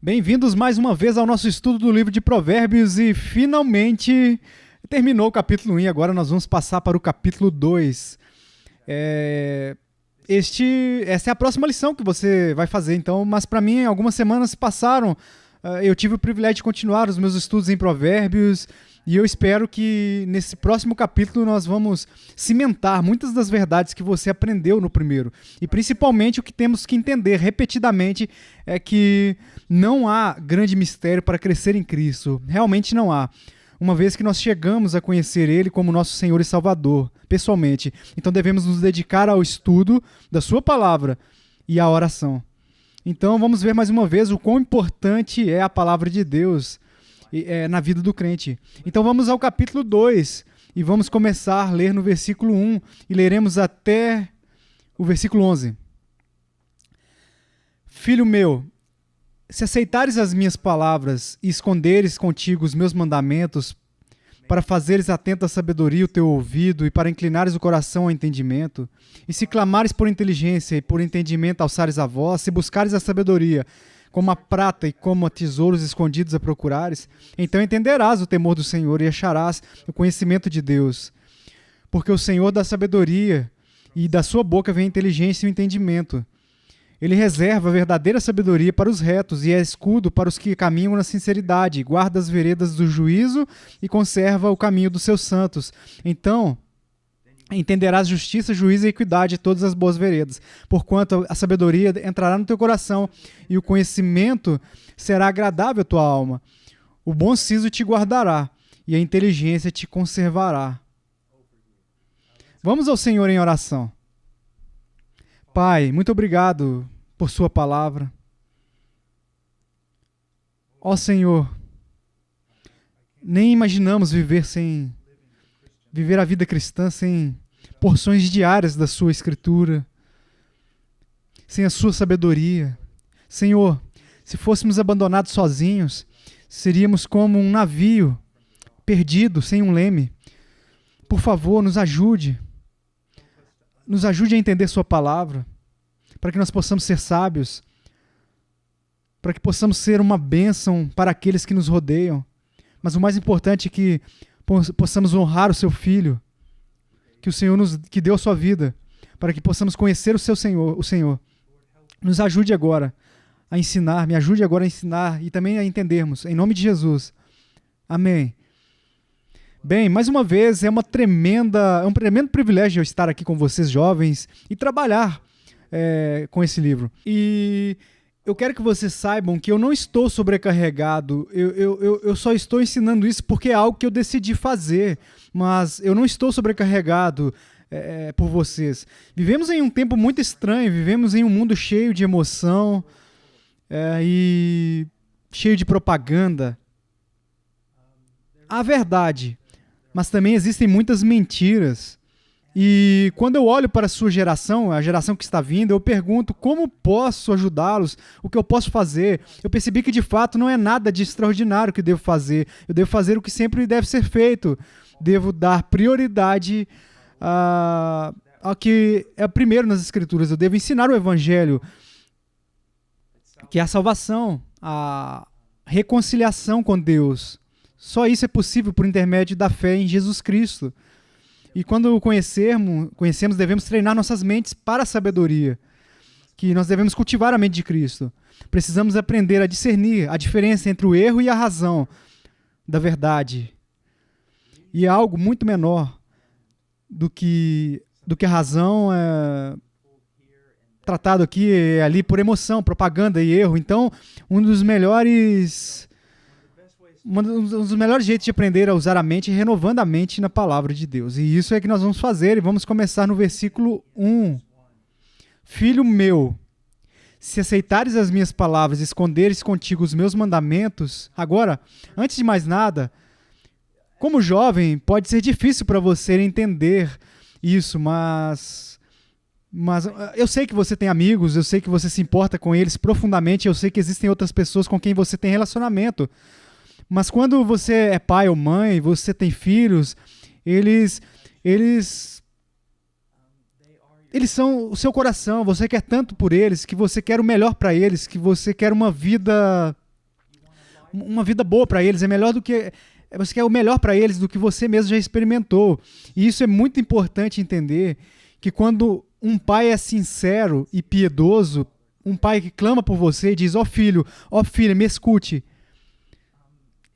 Bem-vindos mais uma vez ao nosso estudo do livro de Provérbios e finalmente terminou o capítulo 1 e agora nós vamos passar para o capítulo 2. Essa é a próxima lição que você vai fazer, então, mas para mim algumas semanas passaram, eu tive o privilégio de continuar os meus estudos em Provérbios e eu espero que nesse próximo capítulo nós vamos cimentar muitas das verdades que você aprendeu no primeiro. E principalmente o que temos que entender repetidamente é que não há grande mistério para crescer em Cristo. Realmente não há. Uma vez que nós chegamos a conhecer Ele como nosso Senhor e Salvador, pessoalmente. Então devemos nos dedicar ao estudo da Sua Palavra e à oração. Então vamos ver mais uma vez o quão importante é a Palavra de Deus na vida do crente. Então vamos ao capítulo 2 e vamos começar a ler no versículo 1 e leremos até o versículo 11. Filho meu, se aceitares as minhas palavras e esconderes contigo os meus mandamentos, para fazeres atento à sabedoria o teu ouvido e para inclinares o coração ao entendimento, e se clamares por inteligência e por entendimento alçares a voz, se buscares a sabedoria, como a prata e como a tesouros escondidos a procurares, então entenderás o temor do Senhor e acharás o conhecimento de Deus. Porque o Senhor dá sabedoria e da sua boca vem a inteligência e o entendimento. Ele reserva a verdadeira sabedoria para os retos e é escudo para os que caminham na sinceridade, guarda as veredas do juízo e conserva o caminho dos seus santos. Então entenderás justiça, juízo e equidade e todas as boas veredas, porquanto a sabedoria entrará no teu coração e o conhecimento será agradável à tua alma. O bom siso te guardará e a inteligência te conservará. Vamos ao Senhor em oração. Pai, muito obrigado por sua palavra. Ó Senhor, nem imaginamos viver a vida cristã sem porções diárias da sua escritura, sem a sua sabedoria. Senhor, se fôssemos abandonados sozinhos, seríamos como um navio perdido, sem um leme. Por favor, nos ajude a entender sua palavra, para que nós possamos ser sábios, para que possamos ser uma bênção para aqueles que nos rodeiam. Mas o mais importante é que possamos honrar o seu Filho, que o Senhor que deu a sua vida, para que possamos conhecer o Senhor. Nos ajude agora a ensinar, me ajude agora a ensinar e também a entendermos, em nome de Jesus. Amém. Bem, mais uma vez, é um tremendo privilégio eu estar aqui com vocês jovens e trabalhar com esse livro. E eu quero que vocês saibam que eu não estou sobrecarregado, eu só estou ensinando isso porque é algo que eu decidi fazer, mas eu não estou sobrecarregado por vocês. Vivemos em um tempo muito estranho, vivemos em um mundo cheio de emoção e cheio de propaganda. Há verdade, mas também existem muitas mentiras. E quando eu olho para a sua geração, a geração que está vindo, eu pergunto como posso ajudá-los, o que eu posso fazer. Eu percebi que de fato não é nada de extraordinário que eu devo fazer. Eu devo fazer o que sempre deve ser feito. Devo dar prioridade ao que é primeiro nas Escrituras. Eu devo ensinar o Evangelho, que é a salvação, a reconciliação com Deus. Só isso é possível por intermédio da fé em Jesus Cristo. E quando o conhecemos, devemos treinar nossas mentes para a sabedoria, que nós devemos cultivar a mente de Cristo. Precisamos aprender a discernir a diferença entre o erro e a razão da verdade. E é algo muito menor do que a razão tratado aqui ali por emoção, propaganda e erro. Então, um dos melhores jeitos de aprender a usar a mente é renovando a mente na palavra de Deus. E isso é que nós vamos fazer e vamos começar no versículo 1. Filho meu, se aceitares as minhas palavras e esconderes contigo os meus mandamentos... Agora, antes de mais nada, como jovem, pode ser difícil para você entender isso, mas eu sei que você tem amigos, eu sei que você se importa com eles profundamente, eu sei que existem outras pessoas com quem você tem relacionamento. Mas quando você é pai ou mãe, você tem filhos, eles são o seu coração, você quer tanto por eles, que você quer o melhor para eles, que você quer uma vida uma vida boa para eles, é melhor do que você quer o melhor para eles do que você mesmo já experimentou. E isso é muito importante entender, que quando um pai é sincero e piedoso, um pai que clama por você e diz: ó filho, me escute,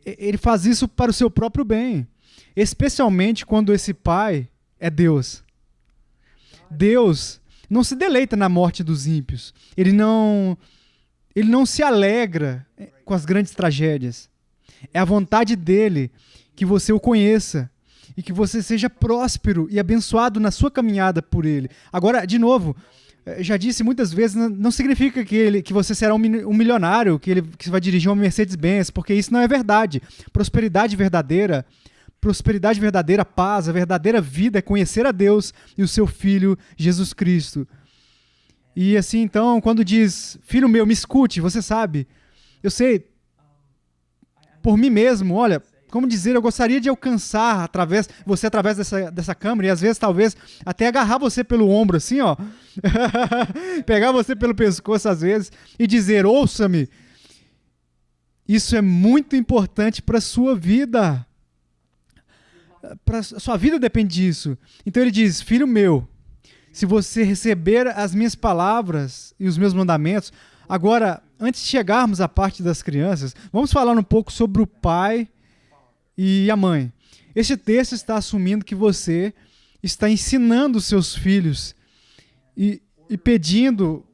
ele faz isso para o seu próprio bem, especialmente quando esse pai é Deus. Deus não se deleita na morte dos ímpios. Ele não se alegra com as grandes tragédias. É a vontade dele que você o conheça e que você seja próspero e abençoado na sua caminhada por ele. Agora, de novo, já disse muitas vezes, não significa que você será um milionário, que você vai dirigir uma Mercedes-Benz, porque isso não é verdade. Prosperidade verdadeira, paz, a verdadeira vida é conhecer a Deus e o seu Filho, Jesus Cristo. E assim, então, quando diz: filho meu, me escute, você sabe, eu sei, por mim mesmo, olha, como dizer, eu gostaria de alcançar você através dessa câmera, e às vezes, talvez, até agarrar você pelo ombro, assim, ó, pegar você pelo pescoço, às vezes, e dizer: ouça-me, isso é muito importante para a sua vida. Sua vida depende disso. Então ele diz: filho meu, se você receber as minhas palavras e os meus mandamentos. Agora, antes de chegarmos à parte das crianças, vamos falar um pouco sobre o pai e a mãe. Este texto está assumindo que você está ensinando os seus filhos e pedindo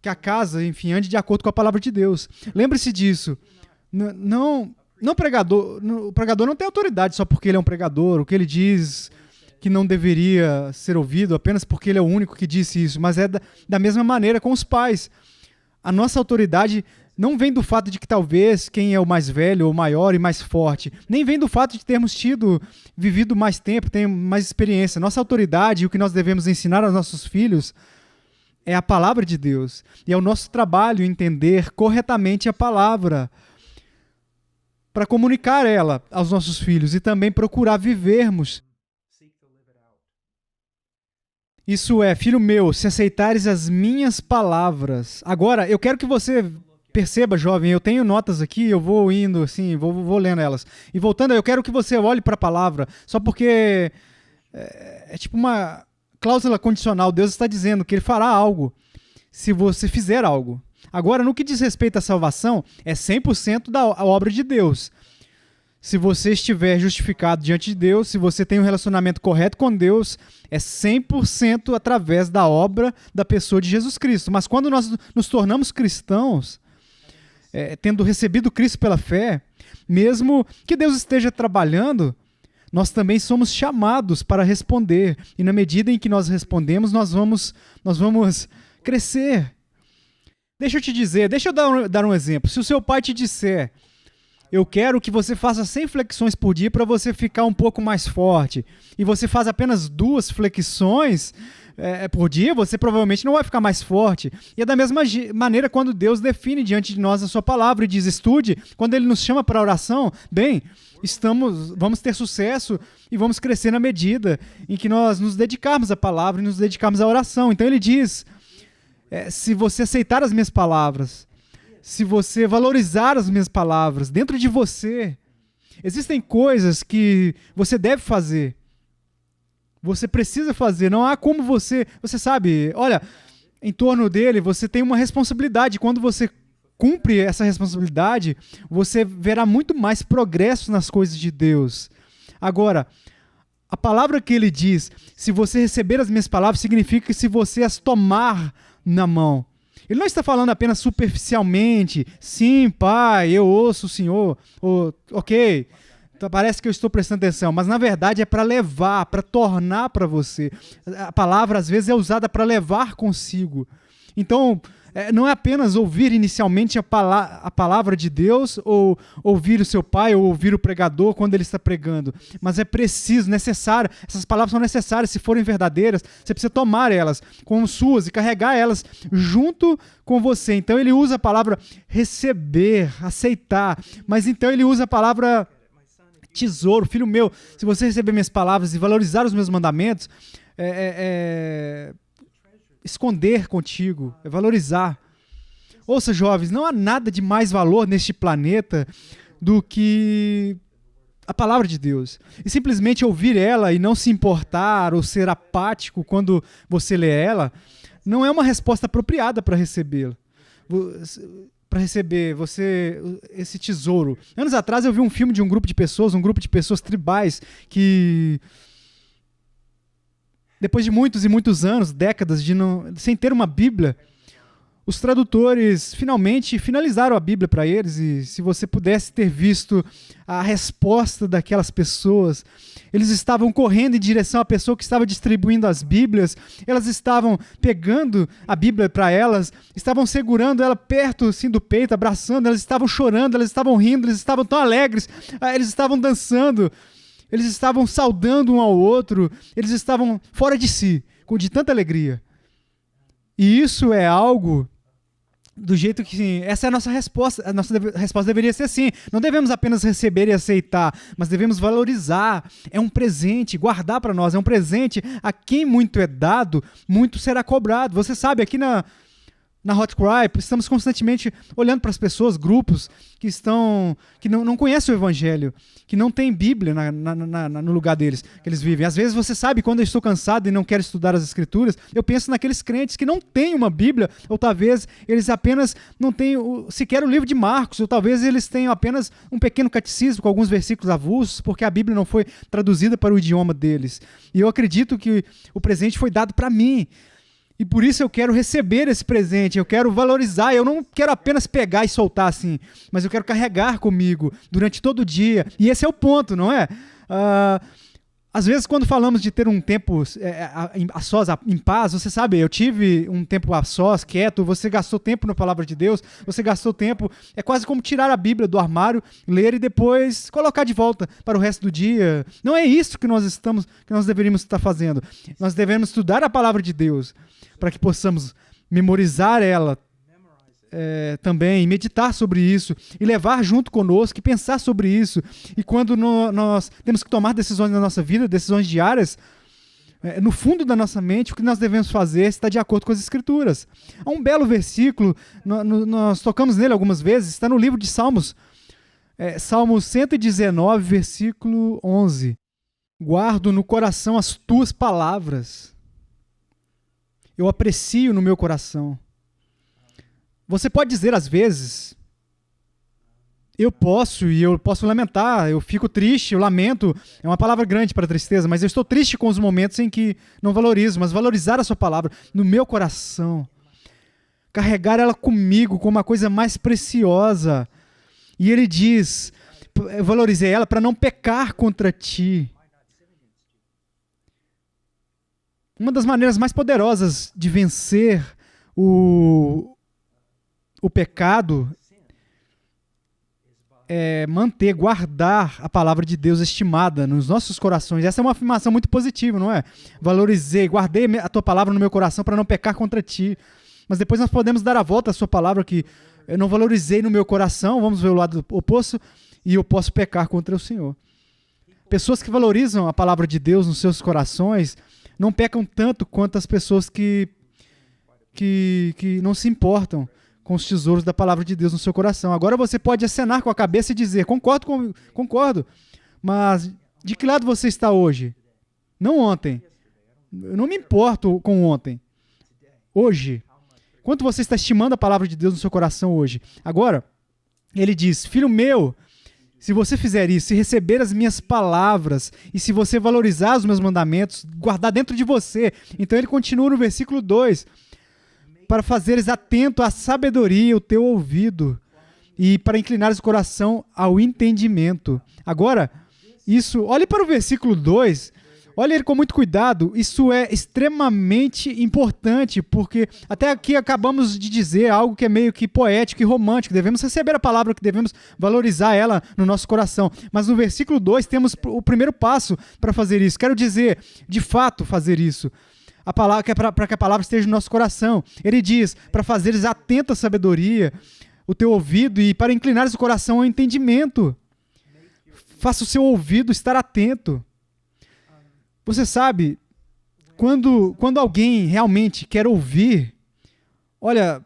que a casa, enfim, ande de acordo com a palavra de Deus. Lembre-se disso. O pregador não tem autoridade só porque ele é um pregador, o que ele diz que não deveria ser ouvido apenas porque ele é o único que disse isso, mas é da mesma maneira com os pais. A nossa autoridade não vem do fato de que talvez quem é o mais velho ou maior e mais forte, nem vem do fato de termos vivido mais tempo, ter mais experiência. Nossa autoridade e o que nós devemos ensinar aos nossos filhos é a palavra de Deus. E é o nosso trabalho entender corretamente a palavra para comunicar ela aos nossos filhos e também procurar vivermos. Isso é: filho meu, se aceitares as minhas palavras. Agora, eu quero que você perceba, jovem, eu tenho notas aqui, eu vou indo assim, vou lendo elas. E voltando, eu quero que você olhe para a palavra, só porque é tipo uma cláusula condicional. Deus está dizendo que ele fará algo se você fizer algo. Agora, no que diz respeito à salvação, é 100% da obra de Deus. Se você estiver justificado diante de Deus, se você tem um relacionamento correto com Deus, é 100% através da obra da pessoa de Jesus Cristo. Mas quando nós nos tornamos cristãos, tendo recebido Cristo pela fé, mesmo que Deus esteja trabalhando, nós também somos chamados para responder. E na medida em que nós respondemos, nós vamos crescer. Deixa eu dar um exemplo. Se o seu pai te disser: eu quero que você faça 100 flexões por dia para você ficar um pouco mais forte, e você faz apenas 2 flexões por dia, você provavelmente não vai ficar mais forte. E é da mesma maneira quando Deus define diante de nós a sua palavra e diz: estude. Quando Ele nos chama para a oração, bem, vamos ter sucesso e vamos crescer na medida em que nós nos dedicarmos à palavra e nos dedicarmos à oração. Então Ele diz: se você aceitar as minhas palavras, se você valorizar as minhas palavras dentro de você, existem coisas que você deve fazer. Você precisa fazer. Não há como você sabe, olha, em torno dele você tem uma responsabilidade. Quando você cumpre essa responsabilidade, você verá muito mais progresso nas coisas de Deus. Agora, a palavra que ele diz: se você receber as minhas palavras, significa que se você as tomar na mão. Ele não está falando apenas superficialmente: sim, pai, eu ouço o Senhor, ok, então parece que eu estou prestando atenção, mas na verdade é para levar, para tornar para você. A palavra às vezes é usada para levar consigo. Então, não é apenas ouvir inicialmente a palavra de Deus, ou ouvir o seu pai, ou ouvir o pregador quando ele está pregando, mas é preciso, necessário, essas palavras são necessárias. Se forem verdadeiras, você precisa tomar elas como suas e carregar elas junto com você. Então ele usa a palavra receber, aceitar, mas então ele usa a palavra tesouro. Filho meu, se você receber minhas palavras e valorizar os meus mandamentos, esconder contigo, valorizar. Ouça, jovens, não há nada de mais valor neste planeta do que a palavra de Deus. E simplesmente ouvir ela e não se importar ou ser apático quando você lê ela, não é uma resposta apropriada para recebê-la. Para receber esse tesouro. Anos atrás eu vi um filme de um grupo de pessoas tribais, que depois de muitos e muitos anos, décadas, sem ter uma Bíblia, os tradutores finalmente finalizaram a Bíblia para eles, e se você pudesse ter visto a resposta daquelas pessoas, eles estavam correndo em direção à pessoa que estava distribuindo as Bíblias, elas estavam pegando a Bíblia para elas, estavam segurando ela perto assim, do peito, abraçando, elas estavam chorando, elas estavam rindo, eles estavam tão alegres, eles estavam dançando, eles estavam saudando um ao outro, eles estavam fora de si, de tanta alegria. E isso é algo do jeito que... Essa é a nossa resposta. A nossa resposta deveria ser assim. Não devemos apenas receber e aceitar, mas devemos valorizar. É um presente, guardar para nós. É um presente. A quem muito é dado, muito será cobrado. Você sabe, aqui na Hot Cry, estamos constantemente olhando para as pessoas, grupos que não conhecem o Evangelho, que não têm Bíblia no lugar deles, que eles vivem. Às vezes você sabe, quando eu estou cansado e não quero estudar as Escrituras, eu penso naqueles crentes que não têm uma Bíblia, ou talvez eles apenas não tenham sequer o livro de Marcos, ou talvez eles tenham apenas um pequeno catecismo com alguns versículos avulsos, porque a Bíblia não foi traduzida para o idioma deles. E eu acredito que o presente foi dado para mim. E por isso eu quero receber esse presente, eu quero valorizar, eu não quero apenas pegar e soltar assim, mas eu quero carregar comigo durante todo o dia. E esse é o ponto, não é? Às vezes, quando falamos de ter um tempo a sós, em paz, você sabe, eu tive um tempo a sós, quieto, você gastou tempo na palavra de Deus, você gastou tempo, é quase como tirar a Bíblia do armário, ler e depois colocar de volta para o resto do dia. Não é isso que nós deveríamos estar fazendo. Nós devemos estudar a palavra de Deus, para que possamos memorizar ela também, meditar sobre isso, e levar junto conosco, e pensar sobre isso. E quando nós temos que tomar decisões na nossa vida, decisões diárias, no fundo da nossa mente, o que nós devemos fazer está de acordo com as Escrituras. Há um belo versículo, nós tocamos nele algumas vezes, está no livro de Salmos, Salmo 119, versículo 11. Guardo no coração as tuas palavras. Eu aprecio no meu coração. Você pode dizer às vezes, eu posso lamentar, eu fico triste, eu lamento, é uma palavra grande para a tristeza, mas eu estou triste com os momentos em que não valorizo, mas valorizar a sua palavra no meu coração, carregar ela comigo como uma coisa mais preciosa. E ele diz, eu valorizei ela para não pecar contra ti. Uma das maneiras mais poderosas de vencer o pecado é guardar a palavra de Deus estimada nos nossos corações. Essa é uma afirmação muito positiva, não é? Valorizei, guardei a tua palavra no meu coração para não pecar contra ti. Mas depois nós podemos dar a volta à sua palavra, que eu não valorizei no meu coração, vamos ver o lado oposto, e eu posso pecar contra o Senhor. Pessoas que valorizam a palavra de Deus nos seus corações não pecam tanto quanto as pessoas que não se importam com os tesouros da palavra de Deus no seu coração. Agora você pode acenar com a cabeça e dizer, concordo, mas de que lado você está hoje? Não ontem. Eu não me importo com ontem. Hoje. Quanto você está estimando a palavra de Deus no seu coração hoje? Agora, ele diz, filho meu, se você fizer isso, se receber as minhas palavras, e se você valorizar os meus mandamentos, guardar dentro de você. Então ele continua no versículo 2, para fazeres atento à sabedoria o teu ouvido, e para inclinares o coração ao entendimento. Agora, olhe para o versículo 2, olhe ele com muito cuidado, isso é extremamente importante, porque até aqui acabamos de dizer algo que é meio que poético e romântico, devemos receber a palavra, que devemos valorizar ela no nosso coração, mas no versículo 2 temos o primeiro passo para fazer isso, quero dizer, de fato fazer isso, para que a palavra esteja no nosso coração. Ele diz, para fazeres atento à sabedoria, o teu ouvido, e para inclinares o coração ao entendimento. Faça o seu ouvido estar atento. Você sabe, quando alguém realmente quer ouvir, olha,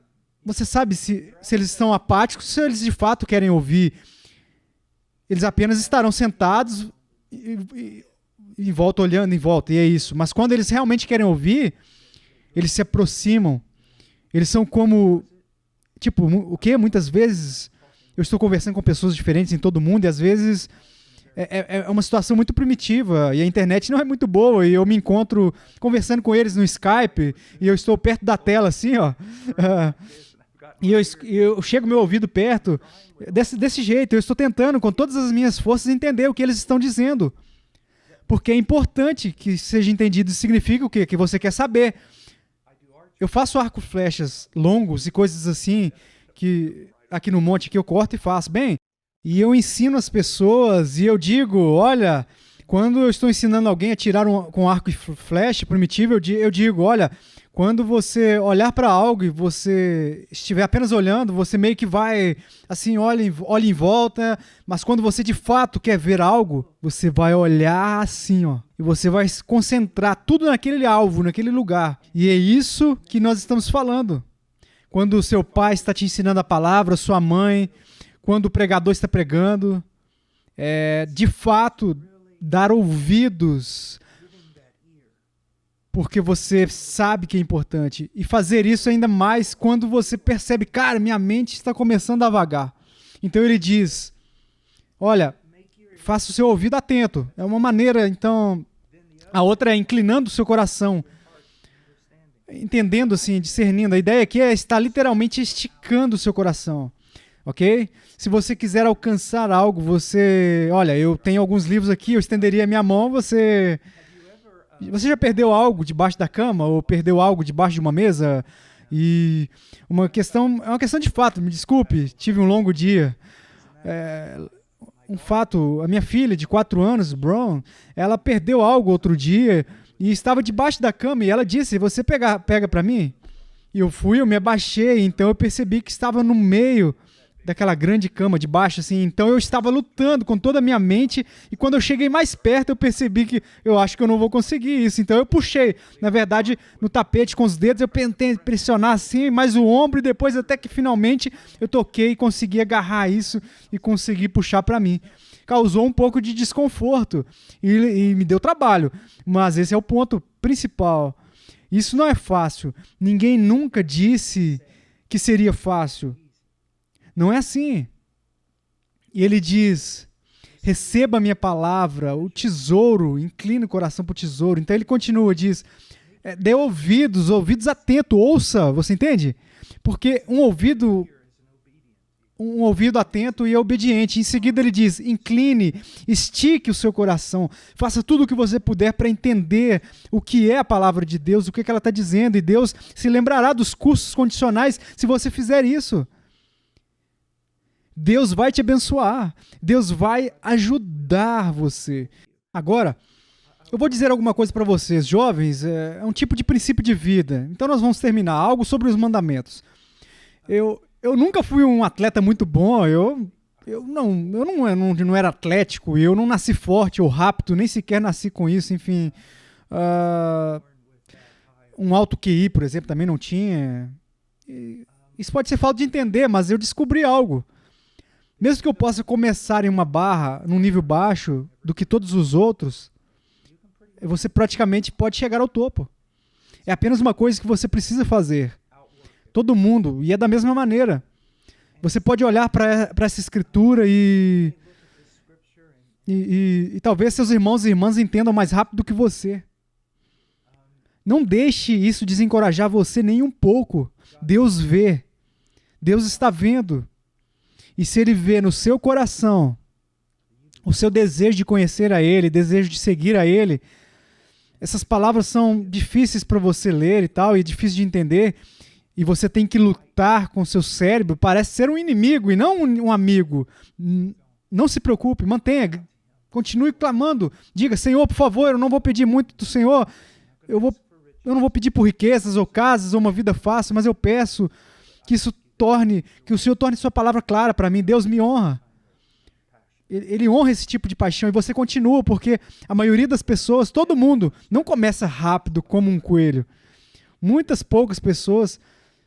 você sabe se eles estão apáticos, se eles de fato querem ouvir. Eles apenas estarão sentados em volta, olhando em volta, e é isso. Mas quando eles realmente querem ouvir, eles se aproximam. Eles são como... Tipo, o que? Muitas vezes eu estou conversando com pessoas diferentes em todo o mundo e às vezes é uma situação muito primitiva e a internet não é muito boa e eu me encontro conversando com eles no Skype e eu estou perto da tela assim, ó. E eu chego meu ouvido perto desse jeito. Eu estou tentando com todas as minhas forças entender o que eles estão dizendo. Porque é importante que seja entendido. Isso significa o quê? Que você quer saber. Eu faço arco flechas longos e coisas assim, que aqui no monte que eu corto e faço. Bem, e eu ensino as pessoas e eu digo, olha, quando eu estou ensinando alguém a tirar com arco e flecha primitivo, eu digo, olha, quando você olhar para algo e você estiver apenas olhando, você meio que vai, assim, olha em volta, mas quando você de fato quer ver algo, você vai olhar assim, ó, e você vai se concentrar tudo naquele alvo, naquele lugar. E é isso que nós estamos falando. Quando o seu pai está te ensinando a palavra, sua mãe, quando o pregador está pregando, de fato, dar ouvidos, porque você sabe que é importante. E fazer isso ainda mais quando você percebe, cara, minha mente está começando a vagar. Então ele diz, olha, faça o seu ouvido atento. É uma maneira, então... A outra é inclinando o seu coração. Entendendo, assim, discernindo. A ideia aqui é estar literalmente esticando o seu coração. Ok? Se você quiser alcançar algo, você... Olha, eu tenho alguns livros aqui, eu estenderia a minha mão, Você já perdeu algo debaixo da cama? Ou perdeu algo debaixo de uma mesa? E é uma questão de fato, me desculpe, tive um longo dia. Um fato, a minha filha de 4 anos, Brown, ela perdeu algo outro dia e estava debaixo da cama e ela disse, você pega para mim? E eu me abaixei, então eu percebi que estava no meio daquela grande cama de baixo, assim, então eu estava lutando com toda a minha mente e quando eu cheguei mais perto eu percebi que eu acho que eu não vou conseguir isso, então eu puxei, na verdade, no tapete com os dedos, eu tentei pressionar assim, mais o ombro e depois até que finalmente eu toquei e consegui agarrar isso e consegui puxar para mim. Causou um pouco de desconforto e me deu trabalho, mas esse é o ponto principal. Isso não é fácil, ninguém nunca disse que seria fácil. Não é assim. E ele diz, receba a minha palavra, o tesouro, inclina o coração para o tesouro. Então ele continua, diz, dê ouvidos atentos, ouça, você entende? Porque um ouvido atento e obediente. Em seguida ele diz, incline, estique o seu coração, faça tudo o que você puder para entender o que é a palavra de Deus, o que ela está dizendo, e Deus se lembrará dos custos condicionais se você fizer isso. Deus vai te abençoar. Deus vai ajudar você. Agora, eu vou dizer alguma coisa para vocês. Jovens, é um tipo de princípio de vida. Então nós vamos terminar. Algo sobre os mandamentos. Eu nunca fui um atleta muito bom. Eu não era atlético. Eu não nasci forte ou rápido. Nem sequer nasci com isso. Enfim, um alto QI, por exemplo, também não tinha. Isso pode ser falta de entender, mas eu descobri algo. Mesmo que eu possa começar em uma barra, num nível baixo do que todos os outros, você praticamente pode chegar ao topo. É apenas uma coisa que você precisa fazer. Todo mundo, e é da mesma maneira. Você pode olhar para essa escritura e talvez seus irmãos e irmãs entendam mais rápido do que você. Não deixe isso desencorajar você nem um pouco. Deus vê. Deus está vendo. E se Ele vê no seu coração o seu desejo de conhecer a Ele, desejo de seguir a Ele, essas palavras são difíceis para você ler e tal, e difícil de entender, e você tem que lutar com o seu cérebro, parece ser um inimigo e não um amigo. Não se preocupe, mantenha, continue clamando, diga, Senhor, por favor, eu não vou pedir muito do Senhor, eu não vou pedir por riquezas ou casas ou uma vida fácil, mas eu peço que o Senhor torne sua palavra clara para mim. Deus me honra. Ele honra esse tipo de paixão e você continua, porque a maioria das pessoas, todo mundo, não começa rápido como um coelho. Poucas pessoas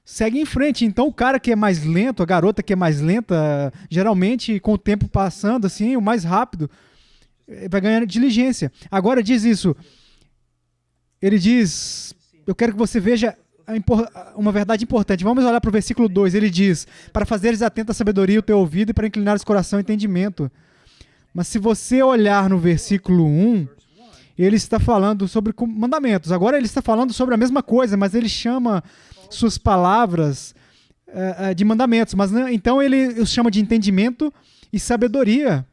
segue em frente. Então o cara que é mais lento, a garota que é mais lenta, geralmente com o tempo passando assim, o mais rápido, vai ganhando diligência. Agora diz isso. Ele diz, eu quero que você veja uma verdade importante. Vamos olhar para o versículo 2. Ele diz, para fazeres atenta a sabedoria o teu ouvido e para inclinares o coração ao entendimento. Mas se você olhar no versículo 1, ele está falando sobre mandamentos. Agora ele está falando sobre a mesma coisa, mas ele chama suas palavras de mandamentos. Mas então ele os chama de entendimento e sabedoria.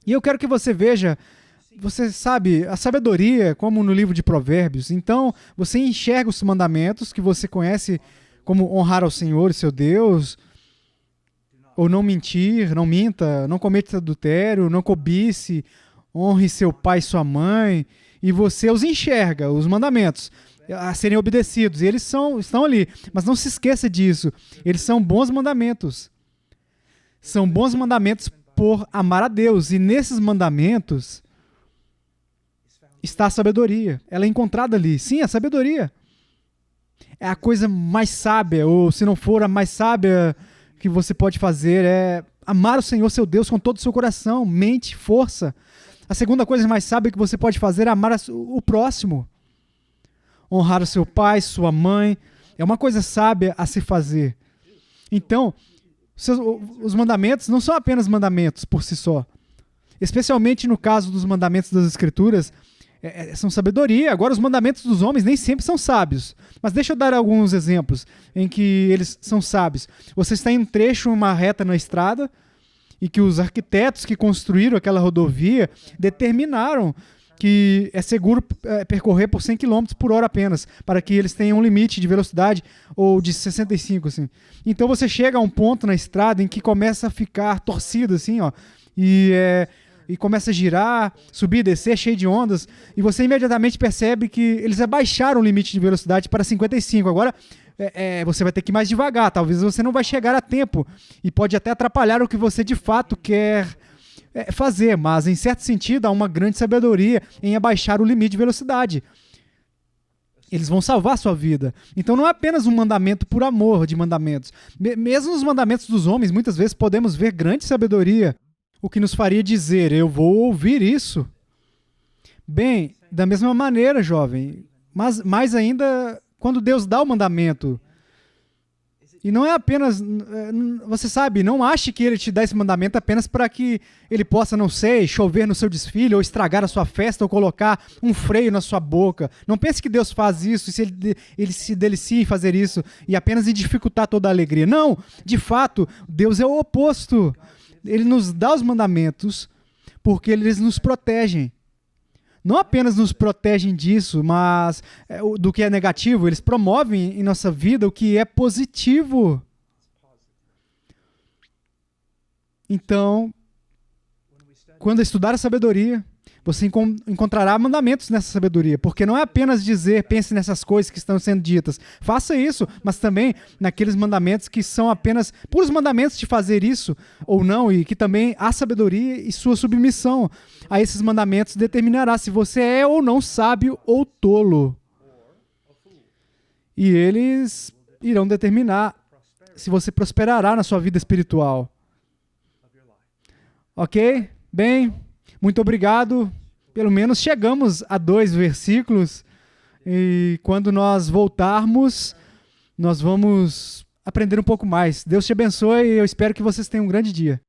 E eu quero que você veja, você sabe, a sabedoria, como no livro de Provérbios. Então você enxerga os mandamentos que você conhece como honrar ao Senhor, seu Deus, ou não mentir, não minta, não cometa adultério, não cobice, honre seu pai e sua mãe, e você os enxerga, os mandamentos, a serem obedecidos, e eles estão ali. Mas não se esqueça disso, eles são bons mandamentos. São bons mandamentos por amar a Deus, e nesses mandamentos está a sabedoria. Ela é encontrada ali. Sim, a sabedoria é a coisa mais sábia, ou se não for a mais sábia que você pode fazer, é amar o Senhor, seu Deus, com todo o seu coração, mente, força. A segunda coisa mais sábia que você pode fazer é amar o próximo. Honrar o seu pai, sua mãe, é uma coisa sábia a se fazer. Então, os mandamentos não são apenas mandamentos por si só. Especialmente no caso dos mandamentos das Escrituras, são sabedoria. Agora, os mandamentos dos homens nem sempre são sábios. Mas deixa eu dar alguns exemplos em que eles são sábios. Você está em um trecho, uma reta na estrada, e que os arquitetos que construíram aquela rodovia determinaram que é seguro percorrer por 100 km por hora apenas, para que eles tenham um limite de velocidade ou de 65, assim. Então você chega a um ponto na estrada em que começa a ficar torcido, assim, ó, e começa a girar, subir e descer, cheio de ondas, e você imediatamente percebe que eles abaixaram o limite de velocidade para 55. Agora, você vai ter que ir mais devagar, talvez você não vai chegar a tempo, e pode até atrapalhar o que você de fato quer fazer, mas em certo sentido há uma grande sabedoria em abaixar o limite de velocidade. Eles vão salvar a sua vida. Então não é apenas um mandamento por amor de mandamentos. Mesmo nos mandamentos dos homens, muitas vezes podemos ver grande sabedoria, o que nos faria dizer, eu vou ouvir isso. Bem, da mesma maneira, jovem, mas mais ainda, quando Deus dá o mandamento, e não é apenas, você sabe, não ache que ele te dá esse mandamento apenas para que ele possa, não sei, chover no seu desfile, ou estragar a sua festa, ou colocar um freio na sua boca. Não pense que Deus faz isso, e se ele se delicia em fazer isso, e apenas em dificultar toda a alegria. Não, de fato, Deus é o oposto. Ele nos dá os mandamentos porque eles nos protegem. Não apenas nos protegem disso, mas do que é negativo, eles promovem em nossa vida o que é positivo. Então, quando estudar a sabedoria, você encontrará mandamentos nessa sabedoria, porque não é apenas dizer, pense nessas coisas que estão sendo ditas. Faça isso, mas também naqueles mandamentos que são apenas puros mandamentos de fazer isso ou não, e que também há sabedoria e sua submissão a esses mandamentos determinará se você é ou não sábio ou tolo. E eles irão determinar se você prosperará na sua vida espiritual. Ok? Bem, muito obrigado. Pelo menos chegamos a 2 versículos. E quando nós voltarmos, nós vamos aprender um pouco mais. Deus te abençoe e eu espero que vocês tenham um grande dia.